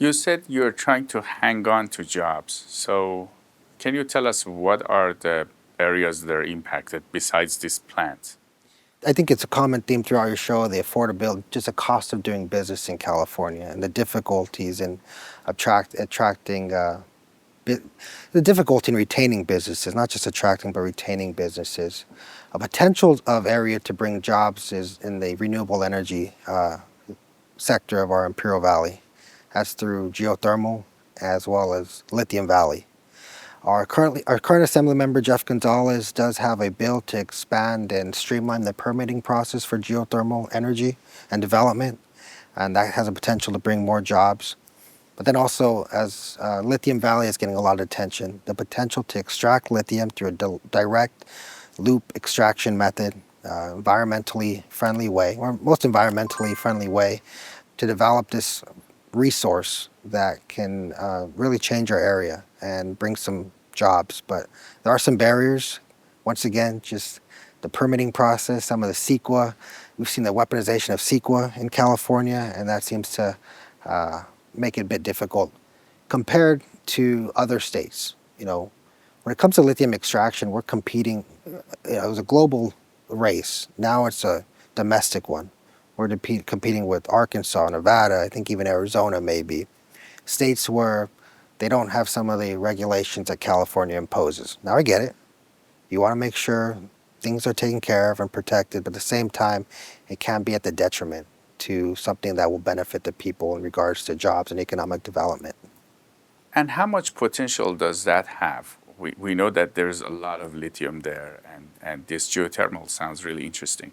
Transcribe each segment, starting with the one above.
You said you're trying to hang on to jobs. So, can you tell us what are the areas that are impacted besides this plant? I think it's a common theme throughout your show, the affordability, just the cost of doing business in California and the difficulties in attracting, the difficulty in retaining businesses, not just attracting, but retaining businesses. A potential of area to bring jobs is in the renewable energy sector of our Imperial Valley. That's through geothermal as well as Lithium Valley. Our current Assembly member, Jeff Gonzalez, does have a bill to expand and streamline the permitting process for geothermal energy and development, and that has a potential to bring more jobs. But then also, as Lithium Valley is getting a lot of attention, the potential to extract lithium through a direct loop extraction method, environmentally friendly way, or most environmentally friendly way, to develop this resource that can really change our area and bring some jobs. But there are some barriers. Once again, just the permitting process, some of the CEQA. We've seen the weaponization of CEQA in California, and that seems to make it a bit difficult compared to other states. When it comes to lithium extraction, we're competing. It was a global race. Now it's a domestic one. We're competing with Arkansas, Nevada, I think even Arizona maybe. States where they don't have some of the regulations that California imposes. Now I get it. You want to make sure things are taken care of and protected, but at the same time, it can't be at the detriment to something that will benefit the people in regards to jobs and economic development. And how much potential does that have? We know that there's a lot of lithium there, and this geothermal sounds really interesting.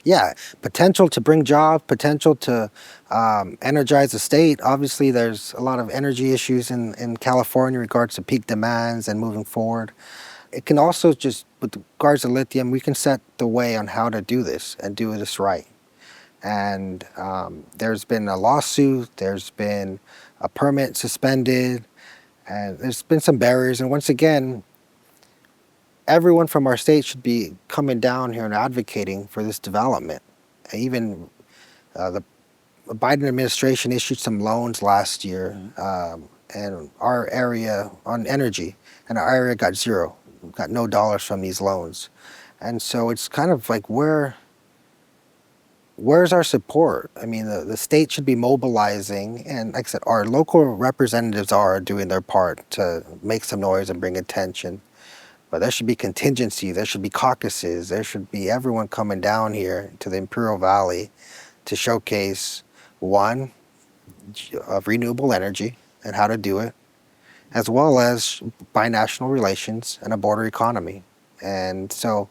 Yeah, potential to bring jobs, potential to energize the state. Obviously, there's a lot of energy issues in California in regards to peak demands and moving forward. It can also just, with regards to lithium, we can set the way on how to do this and do this right. And there's been a lawsuit, there's been a permit suspended, and there's been some barriers. And once again, everyone from our state should be coming down here and advocating for this development. Even the Biden administration issued some loans last year, and our area on energy, and our area got zero, got no dollars from these loans. And so it's kind of like, where's our support? I mean, the state should be mobilizing, and like I said, our local representatives are doing their part to make some noise and bring attention. But there should be contingency, there should be caucuses, there should be everyone coming down here to the Imperial Valley to showcase, one, of renewable energy and how to do it, as well as binational relations and a border economy. And so,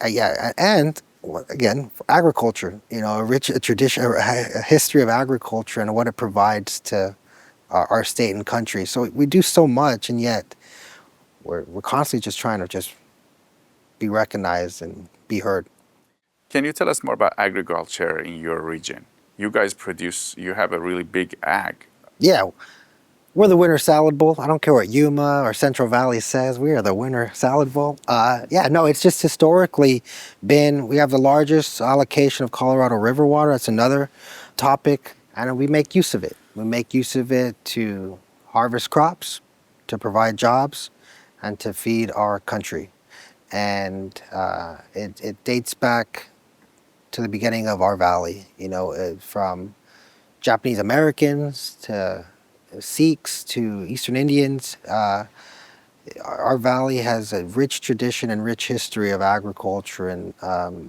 yeah, and again, agriculture, a rich tradition, a history of agriculture and what it provides to our state and country. So we do so much, and yet we're constantly just trying to just be recognized and be heard. Can you tell us more about agriculture in your region? You guys you have a really big ag. Yeah, we're the winter salad bowl. I don't care what Yuma or Central Valley says. We are the winter salad bowl. Yeah, no, it's just historically been, we have the largest allocation of Colorado River water. That's another topic. And we make use of it. We make use of it to harvest crops, to provide jobs, and to feed our country. And it dates back to the beginning of our valley, from Japanese Americans to Sikhs to Eastern Indians. Our valley has a rich tradition and rich history of agriculture and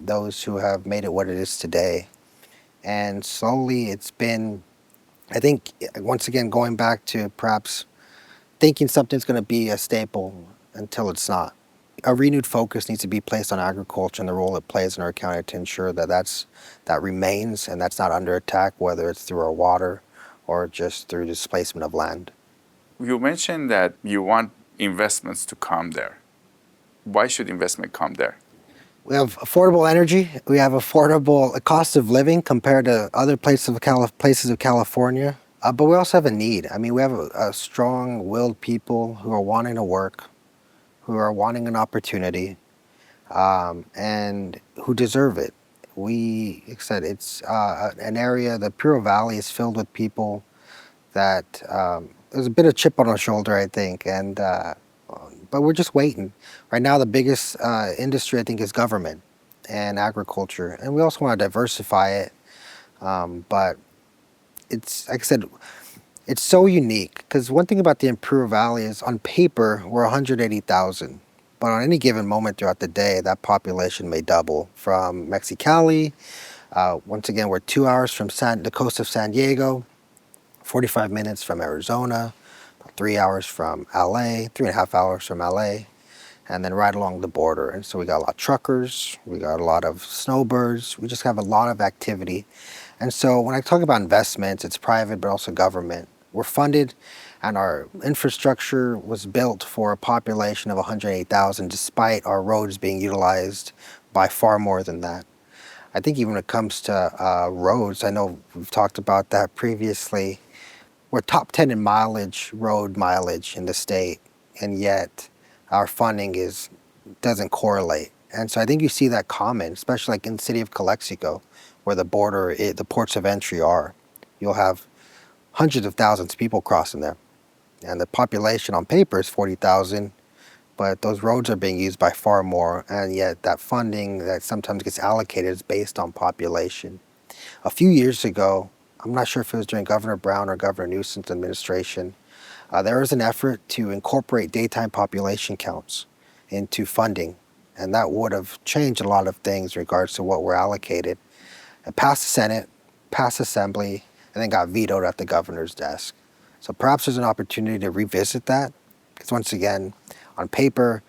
those who have made it what it is today. And slowly it's been, I think, once again, going back to perhaps thinking something's going to be a staple until it's not. A renewed focus needs to be placed on agriculture and the role it plays in our county to ensure that that remains and that's not under attack, whether it's through our water or just through displacement of land. You mentioned that you want investments to come there. Why should investment come there? We have affordable energy. We have affordable cost of living compared to other places of California. But we also have a need. I mean, we have a strong-willed people who are wanting to work, who are wanting an opportunity, and who deserve it. Like I said, it's an area, the Imperial Valley is filled with people that there's a bit of chip on our shoulder, I think, and but we're just waiting. Right now, the biggest industry, I think, is government and agriculture, and we also want to diversify it. But it's like I said, it's so unique because one thing about the Imperial Valley is on paper we're 180,000, but on any given moment throughout the day, that population may double. From Mexicali, once again, we're 2 hours from the coast of San Diego, 45 minutes from Arizona, about 3 hours from LA, 3.5 hours from LA, and then right along the border. And so we got a lot of truckers, we got a lot of snowbirds, we just have a lot of activity. And so when I talk about investments, it's private but also government. We're funded and our infrastructure was built for a population of 108,000 despite our roads being utilized by far more than that. I think even when it comes to roads, I know we've talked about that previously, we're top 10 in mileage, road mileage in the state, and yet our funding doesn't correlate. And so I think you see that common, especially like in the city of Calexico, where the the ports of entry are. You'll have hundreds of thousands of people crossing there. And the population on paper is 40,000, but those roads are being used by far more, and yet that funding that sometimes gets allocated is based on population. A few years ago, I'm not sure if it was during Governor Brown or Governor Newsom's administration, there was an effort to incorporate daytime population counts into funding, and that would have changed a lot of things in regards to what were allocated. It passed the Senate, passed Assembly, and then got vetoed at the governor's desk. So perhaps there's an opportunity to revisit that, because once again, on paper,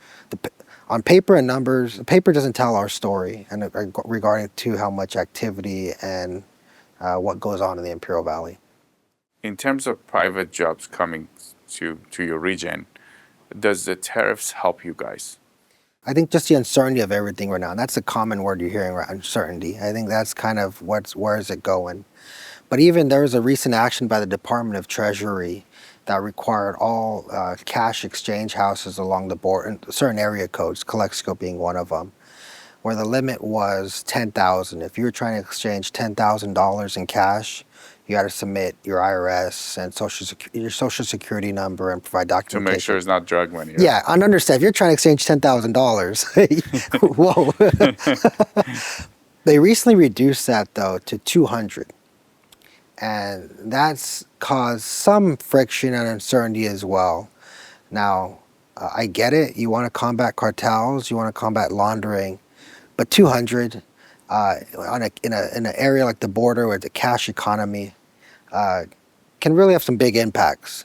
and numbers, the paper doesn't tell our story and regarding to how much activity and what goes on in the Imperial Valley. In terms of private jobs coming to your region, does the tariffs help you guys? I think just the uncertainty of everything right now, and that's a common word you're hearing, right? Uncertainty. I think that's kind of where is it going? But even there was a recent action by the Department of Treasury that required all cash exchange houses along the border, certain area codes, Calexico being one of them, where the limit was 10,000. If you were trying to exchange $10,000 in cash, you got to submit your IRS and your social security number and provide documentation. To make sure it's not drug money. Right? Yeah, and understand, if you're trying to exchange $10,000, whoa. They recently reduced that, though, to 200. And that's caused some friction and uncertainty as well. Now, I get it. You want to combat cartels, you want to combat laundering, but 200 in an area like the border with the cash economy can really have some big impacts.